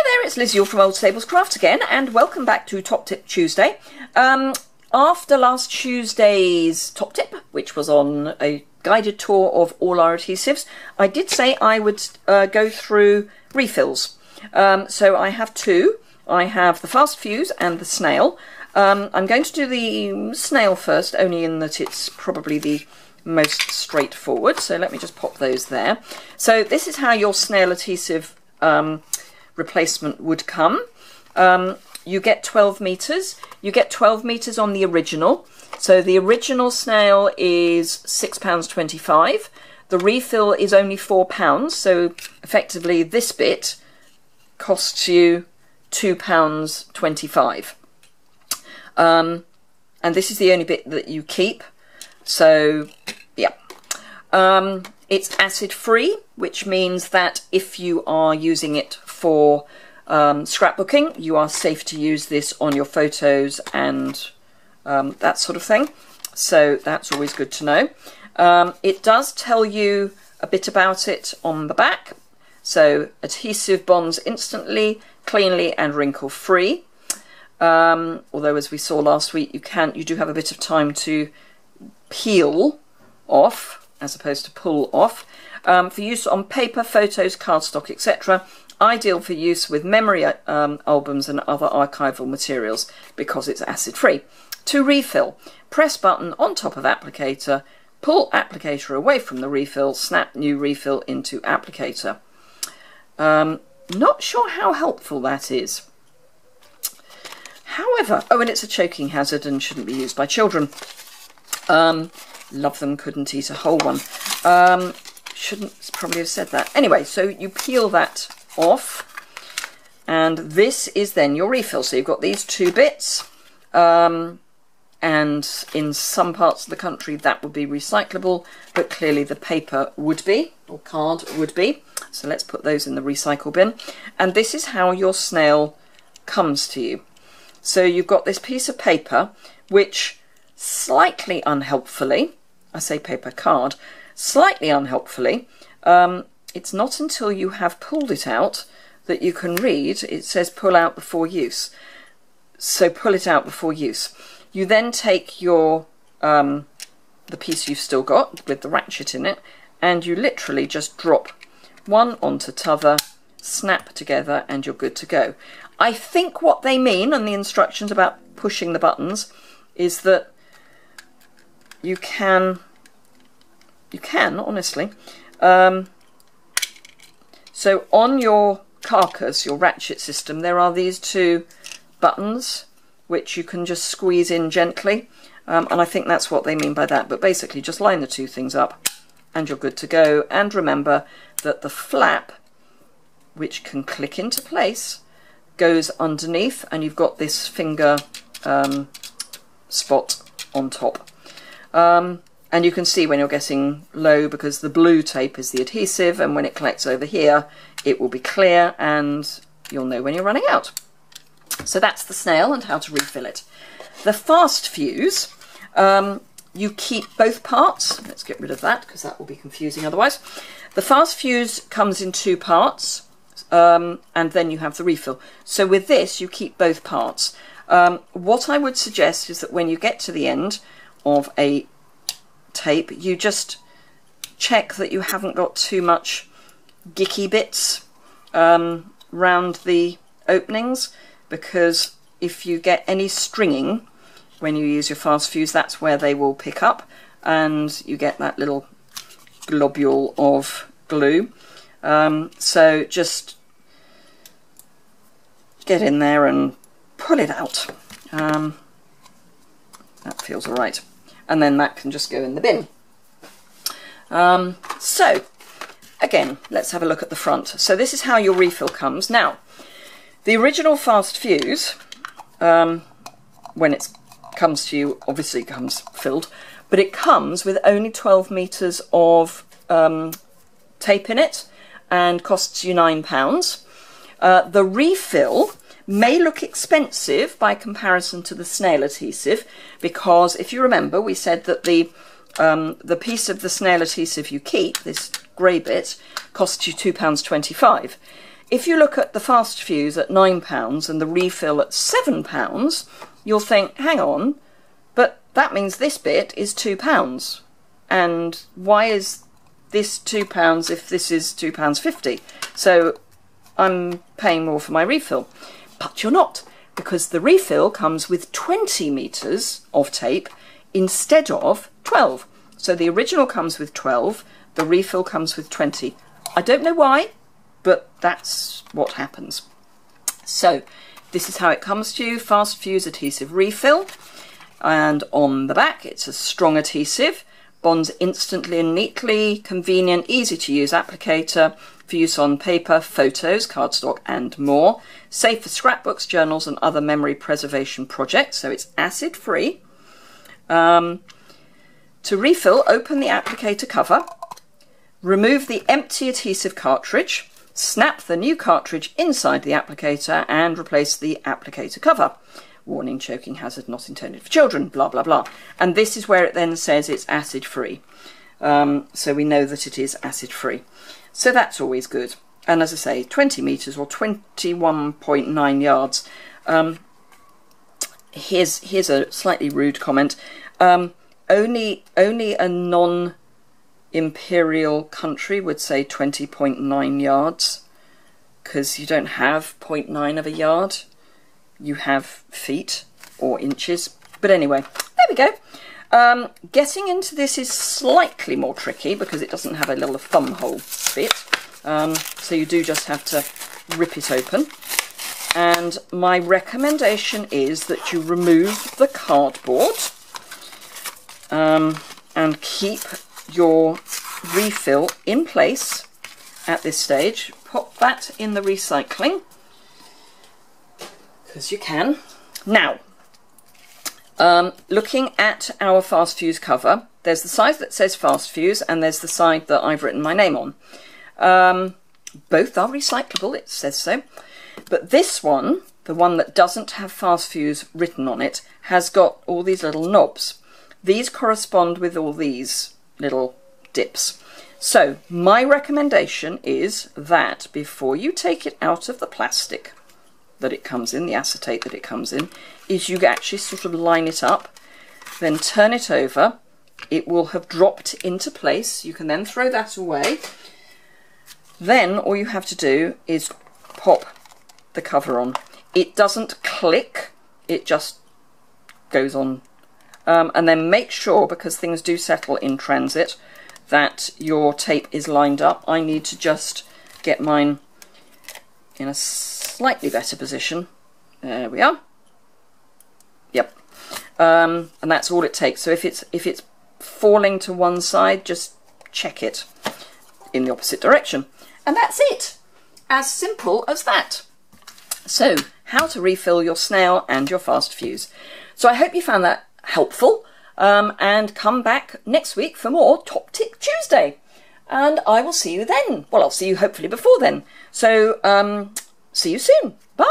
Hi there, it's Liz Yuille from Old Stables Craft again, and welcome back to Top Tip Tuesday. After last Tuesday's Top Tip, which was on a guided tour of all our adhesives, I did say I would go through refills. So I have two. I have the Fast Fuse and the SNAIL. I'm going to do the SNAIL first, only in that it's probably the most straightforward. So let me just pop those there. So this is how your SNAIL adhesive replacement would come. You get 12 meters. You get 12 meters on the original. So the original SNAIL is £6.25. The refill is only £4. So effectively this bit costs you £2.25. And this is the only bit that you keep. So yeah. It's acid free, which means that if you are using it for scrapbooking, you are safe to use this on your photos and that sort of thing. So that's always good to know. It does tell you a bit about it on the back. So adhesive bonds instantly, cleanly and wrinkle free. Although as we saw last week, you do have a bit of time to peel off as opposed to pull off. For use on paper, photos, cardstock, etc. Ideal for use with memory albums and other archival materials because it's acid free. To refill, press button on top of applicator, pull applicator away from the refill, snap new refill into applicator. Not sure how helpful that is. However, oh, and it's a choking hazard and shouldn't be used by children. Love them, couldn't eat a whole one. Shouldn't probably have said that. Anyway, so you peel that off, and this is then your refill. So you've got these two bits, and in some parts of the country that would be recyclable, but clearly the paper would be, or card would be. So let's put those in the recycle bin. And this is how your SNAIL comes to you. So you've got this piece of paper, which slightly unhelpfully, I say paper card, slightly unhelpfully, it's not until you have pulled it out that you can read. It says pull out before use. So pull it out before use. You then take your the piece you've still got with the ratchet in it, and you literally just drop one onto t'other, snap together, and you're good to go. I think what they mean and the instructions about pushing the buttons is that you can honestly. So on your carcass, your ratchet system, there are these two buttons which you can just squeeze in gently, and I think that's what they mean by that. But basically just line the two things up and you're good to go. And remember that the flap, which can click into place, goes underneath, and you've got this finger spot on top. And you can see when you're getting low, because the blue tape is the adhesive, and when it collects over here it will be clear and you'll know when you're running out. So that's the SNAIL and how to refill it. The Fast Fuse, you keep both parts. Let's get rid of that because that will be confusing otherwise. The Fast Fuse comes in two parts, and then you have the refill. So with this you keep both parts. What I would suggest is that when you get to the end of a tape, you just check that you haven't got too much gicky bits round the openings, because if you get any stringing when you use your Fast Fuse, that's where they will pick up and you get that little globule of glue. So just get in there and pull it out. That feels all right. And then that can just go in the bin. So again, let's have a look at the front. So this is how your refill comes. Now, the original Fast Fuse, when it comes to you, obviously comes filled, but it comes with only 12 meters of tape in it and costs you £9. The refill may look expensive by comparison to the SNAIL adhesive, because if you remember, we said that the piece of the SNAIL adhesive you keep, this grey bit, costs you £2.25. if you look at the fast fuse at £9 and the refill at £7, you'll think, hang on, but that means this bit is £2. And why is this £2 if this is £2.50? So I'm paying more for my refill. But you're not, because the refill comes with 20 meters of tape instead of 12. So the original comes with 12, the refill comes with 20. I don't know why, but that's what happens. So this is how it comes to you, fast fuse adhesive refill. And on the back, it's a strong adhesive, bonds instantly and neatly, convenient, easy to use applicator for use on paper, photos, cardstock and more. Safe for scrapbooks, journals and other memory preservation projects, so it's acid free. To refill, open the applicator cover, remove the empty adhesive cartridge, snap the new cartridge inside the applicator and replace the applicator cover. Warning, choking hazard not intended for children, blah, blah, blah. And this is where it then says it's acid free. So we know that it is acid free. So that's always good. And as I say, 20 meters or 21.9 yards. Here's a slightly rude comment. Only a non-imperial country would say 20.9 yards, because you don't have 0.9 of a yard. You have feet or inches. But anyway, there we go. Getting into this is slightly more tricky because it doesn't have a little thumb hole bit. So you do just have to rip it open. And my recommendation is that you remove the cardboard and keep your refill in place at this stage. Pop that in the recycling, because you can. Now, looking at our fast fuse cover, there's the side that says fast fuse and there's the side that I've written my name on. Both are recyclable, it says so. But this one, the one that doesn't have fast fuse written on it, has got all these little knobs. These correspond with all these little dips. So my recommendation is that before you take it out of the plastic that it comes in, the acetate that it comes in, is you actually sort of line it up, then turn it over. It will have dropped into place. You can then throw that away. Then all you have to do is pop the cover on. It doesn't click, it just goes on. And then make sure, because things do settle in transit, that your tape is lined up. I need to just get mine in a slightly better position. There we are. Yep. And that's all it takes. So if it's falling to one side, just check it in the opposite direction. And that's it. As simple as that. So, how to refill your SNAIL and your fast fuse. So I hope you found that helpful, and come back next week for more Top Tip Tuesday. And I will see you then. Well, I'll see you hopefully before then. So, see you soon. Bye!